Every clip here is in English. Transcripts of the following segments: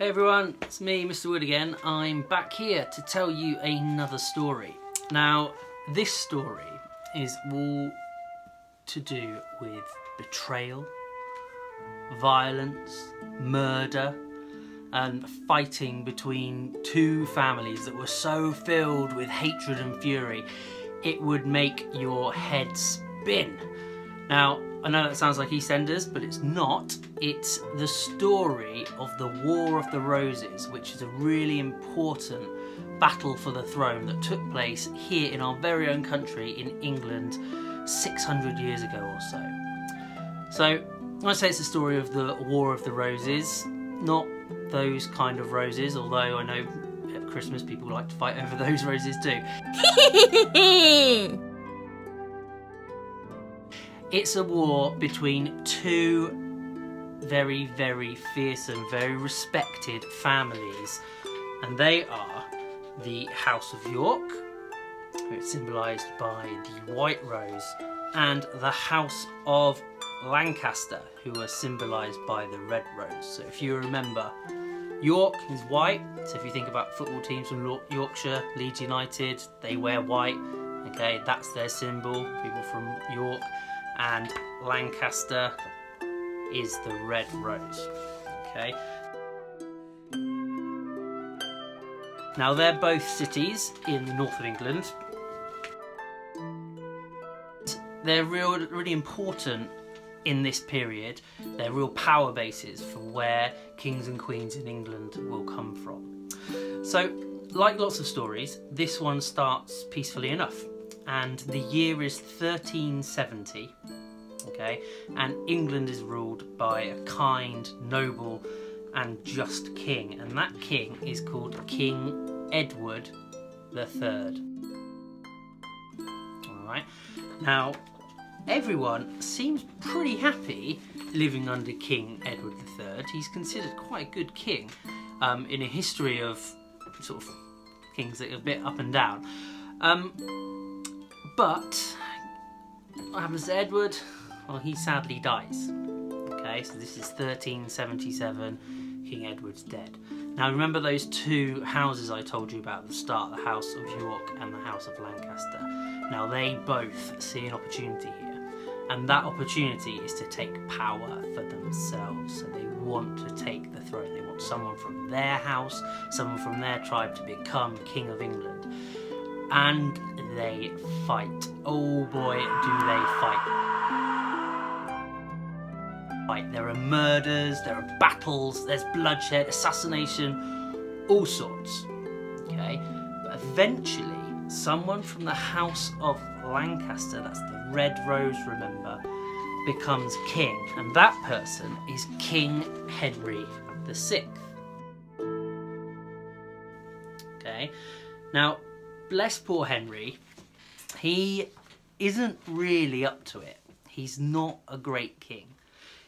Hey everyone, it's me, Mr. Wood again. I'm back here to tell you another story. Now, this story is all to do with betrayal, violence, murder, and fighting between two families that were so filled with hatred and fury, it would make your head spin. Now, I know that sounds like EastEnders, but it's not. It's the story of the War of the Roses, which is a really important battle for the throne that took place here in our very own country in England 600 years ago or so. So, when I say it's the story of the War of the Roses, not those kind of roses, although I know at Christmas people like to fight over those roses too. It's a war between two very, very fearsome, very respected families, and they are the House of York, who is symbolised by the white rose, and the House of Lancaster, who are symbolised by the red rose. So if you remember, York is white, so if you think about football teams from Yorkshire, Leeds United, they wear white, okay, that's their symbol, people from York. And Lancaster is the red rose, okay? Now they're both cities in the north of England. They're really important in this period. They're real power bases for where kings and queens in England will come from. So, like lots of stories, this one starts peacefully enough. And the year is 1370, okay, and England is ruled by a kind, noble and just king, and that king is called King Edward III. Alright, now everyone seems pretty happy living under King Edward III. He's considered quite a good king in a history of sort of kings that are a bit up and down. But what happens to Edward? Well, he sadly dies. Okay, so this is 1377, King Edward's dead. Now remember those two houses I told you about at the start, the House of York and the House of Lancaster. Now they both see an opportunity here, and that opportunity is to take power for themselves. So they want to take the throne. They want someone from their house, someone from their tribe to become King of England. And they fight. Oh boy, do they fight. There are murders, there are battles, there's bloodshed, assassination, all sorts. Okay? But eventually, someone from the House of Lancaster, that's the red rose, remember, becomes king. And that person is King Henry VI. Okay? Now, bless poor Henry, he isn't really up to it. He's not a great king.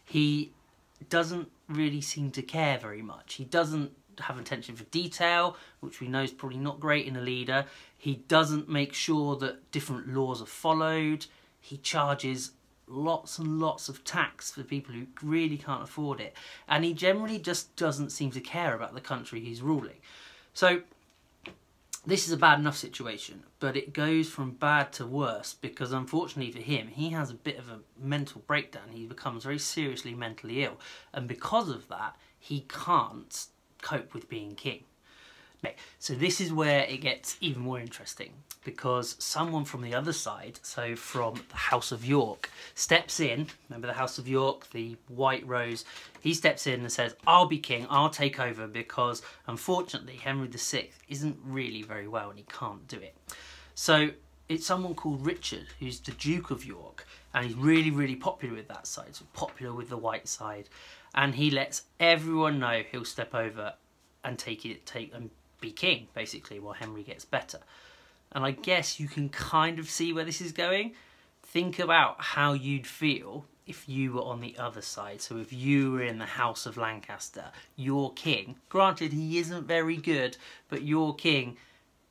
He doesn't really seem to care very much. He doesn't have attention for detail, which we know is probably not great in a leader. He doesn't make sure that different laws are followed. He charges lots and lots of tax for people who really can't afford it. And he generally just doesn't seem to care about the country he's ruling. So this is a bad enough situation, but it goes from bad to worse because unfortunately for him, he has a bit of a mental breakdown. He becomes very seriously mentally ill, and because of that, he can't cope with being king. Okay, so this is where it gets even more interesting because someone from the other side, so from the House of York, steps in. Remember the House of York, the white rose? He steps in and says, I'll be king, I'll take over, because unfortunately Henry VI isn't really very well and he can't do it. So it's someone called Richard, who's the Duke of York, and he's really, really popular with that side, so popular with the white side. And he lets everyone know he'll step over and and be king, basically, while Henry gets better. And I guess you can kind of see where this is going. Think about how you'd feel if you were on the other side. So if you were in the House of Lancaster, your king, granted he isn't very good, but your king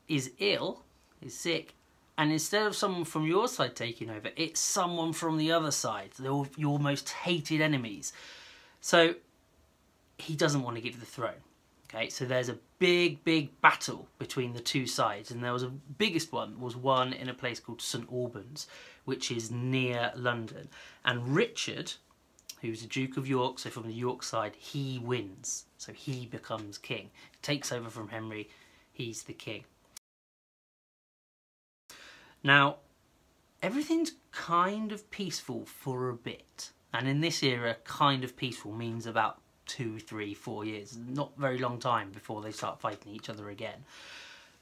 is ill, is sick, and instead of someone from your side taking over, it's someone from the other side, your most hated enemies. So he doesn't want to give the throne. Okay, so there's a big battle between the two sides, and there was biggest one was won in a place called St Albans, which is near London. And Richard, who's the Duke of York, so from the York side, he wins. So he becomes king. Takes over from Henry, he's the king. Now, everything's kind of peaceful for a bit. And in this era, kind of peaceful means about 2, 3, 4 years. Not very long time before they start fighting each other again.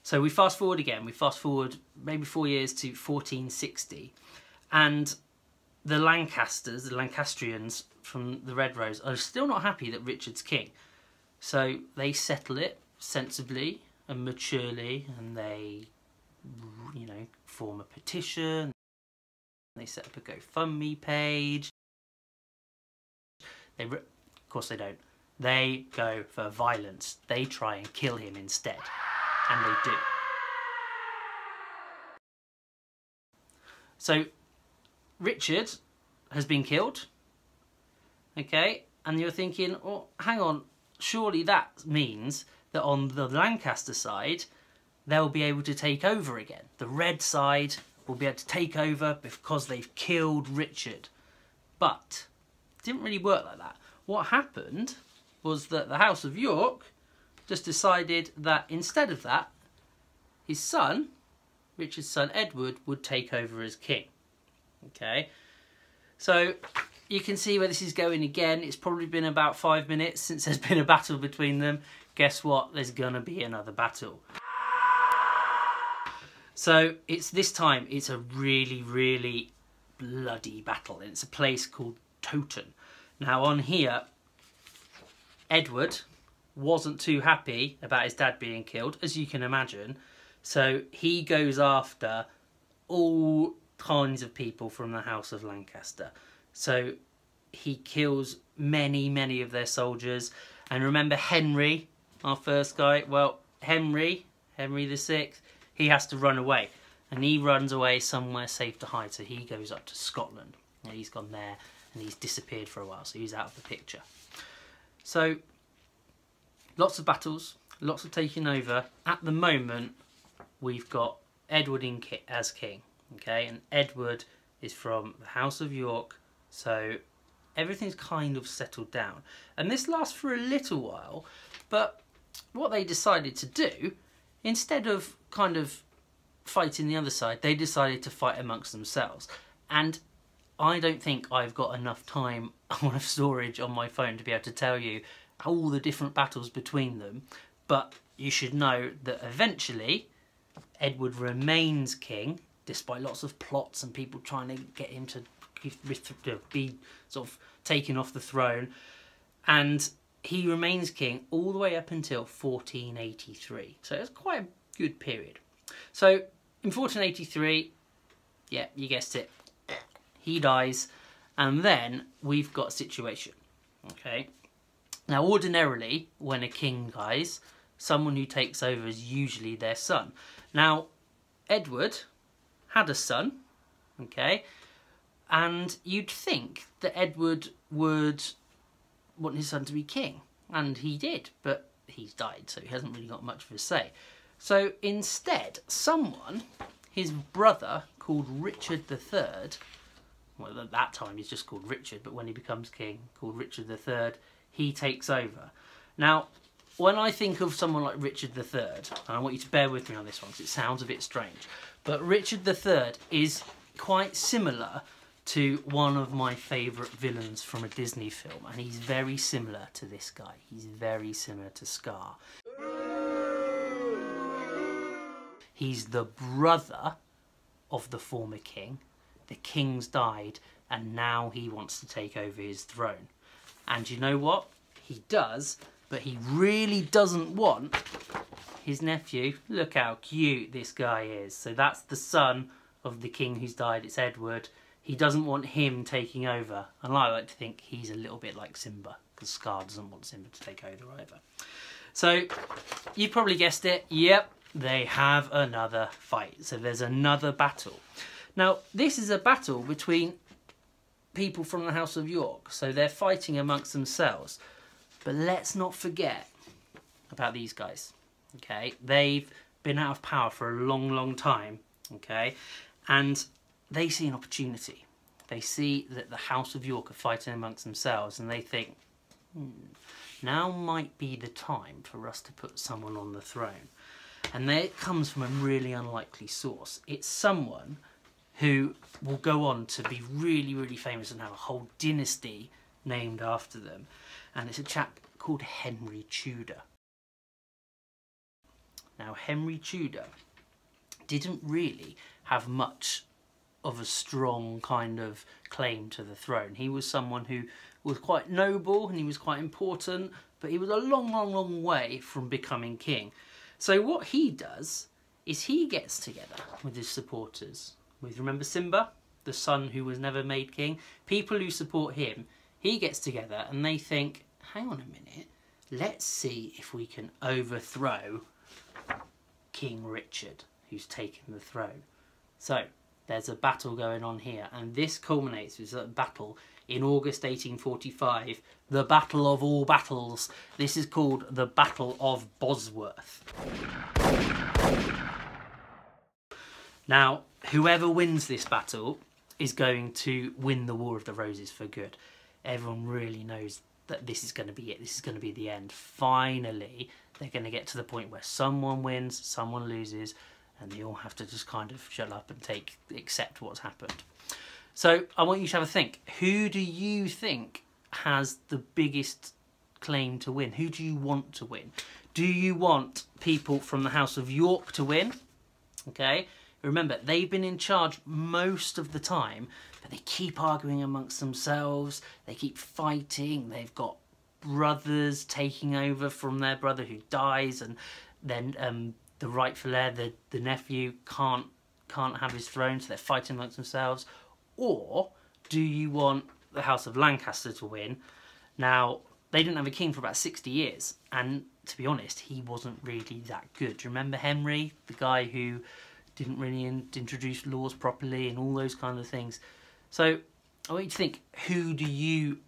So we fast forward again. We fast forward maybe 4 years to 1460. And the Lancasters, the Lancastrians from the Red Rose, are still not happy that Richard's king. So they settle it sensibly and maturely, and they, you know, form a petition. They set up a GoFundMe page. Of course they don't. They go for violence. They try and kill him instead. And they do. So Richard has been killed. Okay, and you're thinking, oh, hang on, surely that means that on the Lancaster side, they'll be able to take over again. The red side will be able to take over because they've killed Richard. But it didn't really work like that. What happened was that the House of York just decided that instead of that, his son, Richard's son Edward, would take over as king. Okay, so you can see where this is going again. It's probably been about 5 minutes since there's been a battle between them. Guess what? There's gonna be another battle. So it's this time, it's a really bloody battle. It's a place called Towton. Now on here, Edward wasn't too happy about his dad being killed, as you can imagine. So he goes after all kinds of people from the House of Lancaster. So he kills many of their soldiers. And remember Henry, our first guy? Well, Henry VI, he has to run away. And he runs away somewhere safe to hide. So he goes up to Scotland. And he's gone there and he's disappeared for a while. So he's out of the picture. So lots of battles, lots of taking over. At the moment, we've got Edward as king. Okay, and Edward is from the House of York, so everything's kind of settled down. And this lasts for a little while, but what they decided to do, instead of kind of fighting the other side, they decided to fight amongst themselves. And I don't think I've got enough time on storage on my phone to be able to tell you all the different battles between them, but you should know that eventually Edward remains king, despite lots of plots and people trying to get him to be sort of taken off the throne. And he remains king all the way up until 1483. So it's quite a good period. So in 1483, yeah, you guessed it, he dies. And then we've got a situation, okay? Now, ordinarily, when a king dies, someone who takes over is usually their son. Now, Edward had a son, okay, and you'd think that Edward would want his son to be king, and he did, but he's died, so he hasn't really got much of a say. So instead, someone, his brother, called Richard III, well, at that time he's just called Richard, but when he becomes king, called Richard III, he takes over. Now, when I think of someone like Richard III, and I want you to bear with me on this one because it sounds a bit strange, but Richard III is quite similar to one of my favourite villains from a Disney film, and he's very similar to this guy. He's very similar to Scar. He's the brother of the former king. The king's died, and now he wants to take over his throne. And you know what? He does, but he really doesn't want his nephew. Look how cute this guy is. So that's the son of the king who's died. It's Edward. He doesn't want him taking over. And I like to think he's a little bit like Simba, because Scar doesn't want Simba to take over either. So you probably guessed it. Yep, they have another fight. So there's another battle. Now, this is a battle between people from the House of York. So they're fighting amongst themselves. But let's not forget a about these guys. Okay, they've been out of power for a long, long time. Okay, and they see an opportunity. They see that the House of York are fighting amongst themselves, and they think, now might be the time for us to put someone on the throne. And there it comes from a really unlikely source. It's someone who will go on to be really, really famous and have a whole dynasty named after them. And it's a chap called Henry Tudor. Now, Henry Tudor didn't really have much of a strong kind of claim to the throne. He was someone who was quite noble and he was quite important, but he was a long, long, long way from becoming king. So what he does is he gets together with his supporters. Remember Simba, the son who was never made king? People who support him, he gets together and they think, hang on a minute, let's see if we can overthrow King Richard, who's taken the throne. So there's a battle going on here, and this culminates with a battle in August 1845, the battle of all battles. This is called the Battle of Bosworth. Now, whoever wins this battle is going to win the War of the Roses for good. Everyone really knows that this is going to be it. This is going to be the end. Finally, they're going to get to the point where someone wins, someone loses, and they all have to just kind of shut up and accept what's happened. So I want you to have a think. Who do you think has the biggest claim to win? Who do you want to win? Do you want people from the House of York to win? Okay, remember, they've been in charge most of the time, but they keep arguing amongst themselves. They keep fighting. They've got brothers taking over from their brother who dies, and then the rightful heir, the nephew, can't have his throne, so they're fighting amongst themselves. Or do you want the House of Lancaster to win? Now, they didn't have a king for about 60 years, and to be honest, he wasn't really that good. Do you remember Henry, the guy who didn't really introduce laws properly and all those kind of things? So I want you to think, who do you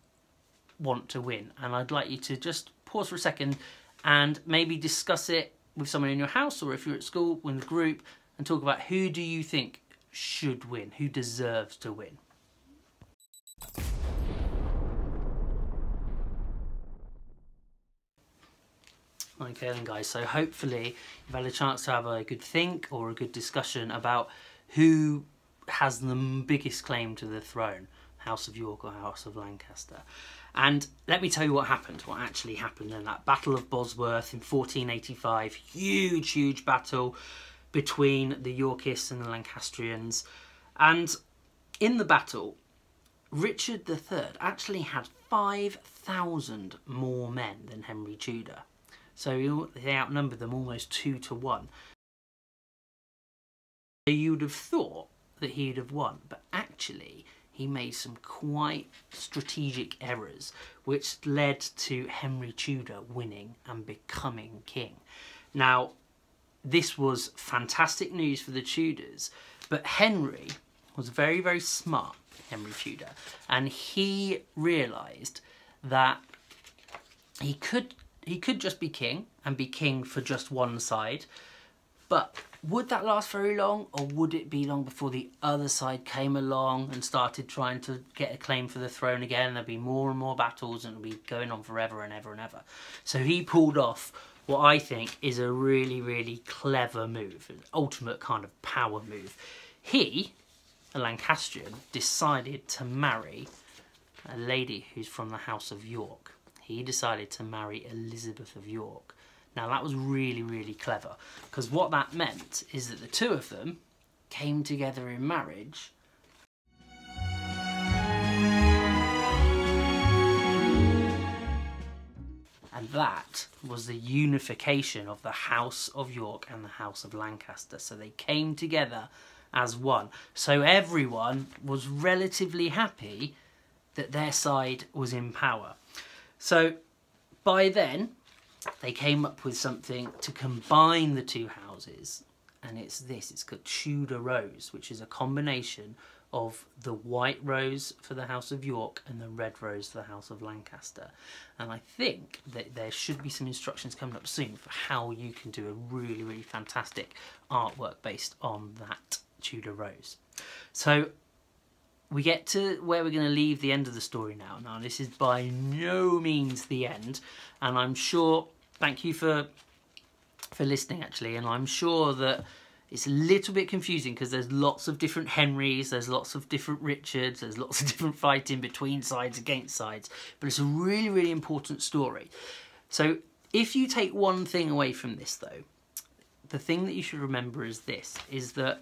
want to win? And I'd like you to just pause for a second and maybe discuss it with someone in your house, or if you're at school, with a group, and talk about who do you think should win, who deserves to win. Okay then guys, so hopefully you've had a chance to have a good think or a good discussion about who has the biggest claim to the throne, House of York or House of Lancaster. And let me tell you what actually happened in that Battle of Bosworth in 1485. Huge, huge battle between the Yorkists and the Lancastrians. And in the battle, Richard III actually had 5,000 more men than Henry Tudor. So they outnumbered them almost 2 to 1. You would have thought that he'd have won, but actually he made some quite strategic errors which led to Henry Tudor winning and becoming king. Now, this was fantastic news for the Tudors, but Henry was very, very smart, Henry Tudor, and he realised that he could just be king and be king for just one side, but would that last very long, or would it be long before the other side came along and started trying to get a claim for the throne again? There'd be more and more battles and it'd be going on forever and ever and ever. So he pulled off what I think is a really, really clever move, an ultimate kind of power move. He, a Lancastrian, decided to marry a lady who's from the House of York. He decided to marry Elizabeth of York. Now that was really, really clever, because what that meant is that the two of them came together in marriage. And that was the unification of the House of York and the House of Lancaster. So they came together as one. So everyone was relatively happy that their side was in power. So by then, they came up with something to combine the two houses, and it's called Tudor Rose, which is a combination of the white rose for the House of York and the red rose for the House of Lancaster. And I think that there should be some instructions coming up soon for how you can do a really, really fantastic artwork based on that Tudor rose. So we get to where we're going to leave the end of the story now. Now, this is by no means the end, and I'm sure, thank you for listening actually, and I'm sure that it's a little bit confusing because there's lots of different Henrys, there's lots of different Richards, there's lots of different fighting between sides, against sides, but it's a really, really important story. So if you take one thing away from this though, the thing that you should remember is this, is that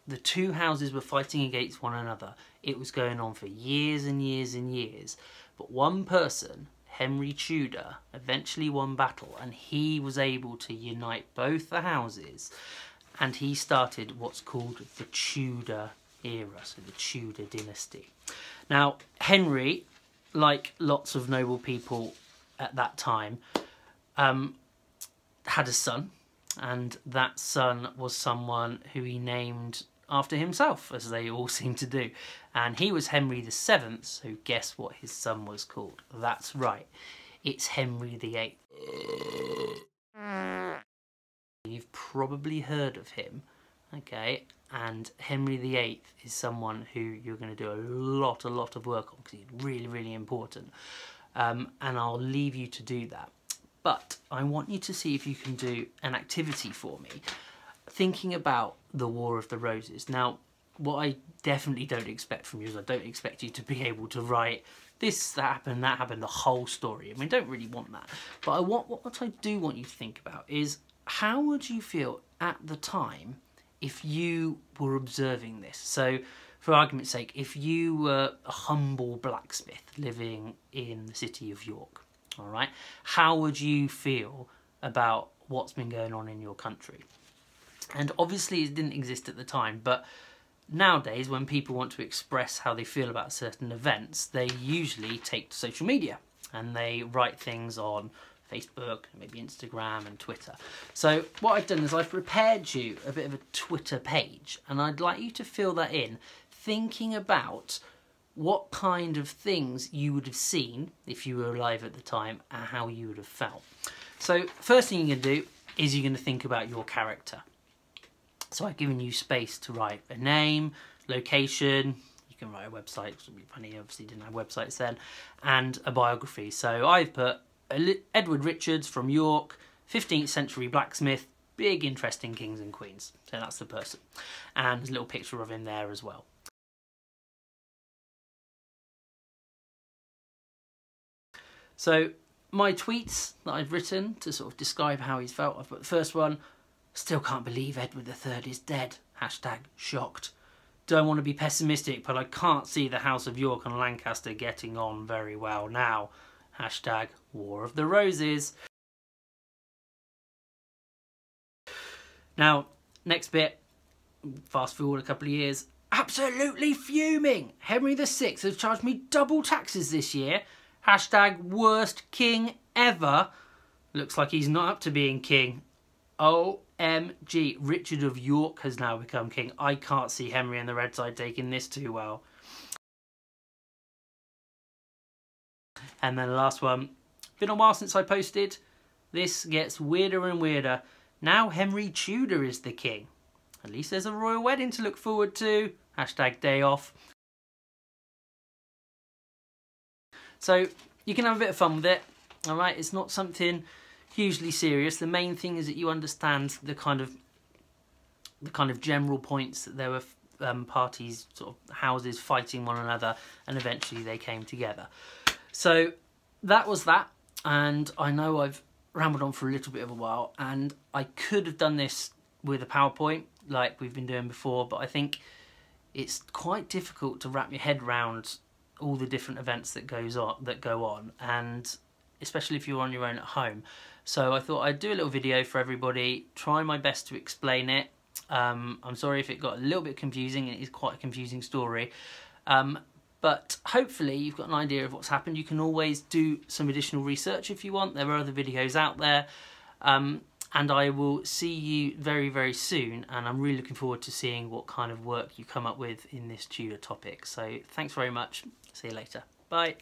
the two houses were fighting against one another. It was going on for years and years and years, but one person, Henry Tudor, eventually won battle, and he was able to unite both the houses, and he started what's called the Tudor era, so the Tudor dynasty. Now, Henry, like lots of noble people at that time, had a son, and that son was someone who he named after himself, as they all seem to do. And he was Henry VII, so guess what his son was called? That's right, it's Henry VIII. You've probably heard of him, okay? And Henry VIII is someone who you're going to do a lot of work on because he's really, really important. And I'll leave you to do that. But I want you to see if you can do an activity for me, thinking about the War of the Roses. Now, what I definitely don't expect from you is I don't expect you to be able to write this, that happened, the whole story. I mean, I don't really want that. But what I do want you to think about is, how would you feel at the time if you were observing this? So, for argument's sake, if you were a humble blacksmith living in the city of York, all right, how would you feel about what's been going on in your country? And obviously it didn't exist at the time, but nowadays when people want to express how they feel about certain events, they usually take to social media and they write things on Facebook, maybe Instagram and Twitter. So what I've done is I've prepared you a bit of a Twitter page, and I'd like you to fill that in, thinking about what kind of things you would have seen if you were alive at the time and how you would have felt. So first thing you're going to do is you're going to think about your character. So I've given you space to write a name, location, you can write a website, it would be funny, obviously didn't have websites then, and a biography. So I've put Edward Richards from York, 15th century blacksmith, big interest in kings and queens. So that's the person. And there's a little picture of him there as well. So my tweets that I've written to sort of describe how he's felt, I've put the first one, still can't believe Edward III is dead. Hashtag shocked. Don't want to be pessimistic, but I can't see the House of York and Lancaster getting on very well now. Hashtag War of the Roses. Now, next bit, fast forward a couple of years. Absolutely fuming. Henry VI has charged me double taxes this year. Hashtag worst king ever. Looks like he's not up to being king. OMG. Richard of York has now become king. I can't see Henry and the Red Side taking this too well. And then the last one. Been a while since I posted. This gets weirder and weirder. Now Henry Tudor is the king. At least there's a royal wedding to look forward to. Hashtag day off. So you can have a bit of fun with it. Alright, it's not something hugely serious. The main thing is that you understand the kind of general points, that there were parties, sort of houses fighting one another, and eventually they came together. So that was that, and I know I've rambled on for a little bit of a while, and I could have done this with a PowerPoint like we've been doing before, but I think it's quite difficult to wrap your head around all the different events that go on, and especially if you're on your own at home. So I thought I'd do a little video for everybody, try my best to explain it. I'm sorry if it got a little bit confusing. It is quite a confusing story, but hopefully you've got an idea of what's happened. You can always do some additional research if you want. There are other videos out there, and I will see you very, very soon, and I'm really looking forward to seeing what kind of work you come up with in this Tudor topic. So thanks very much. See you later. Bye.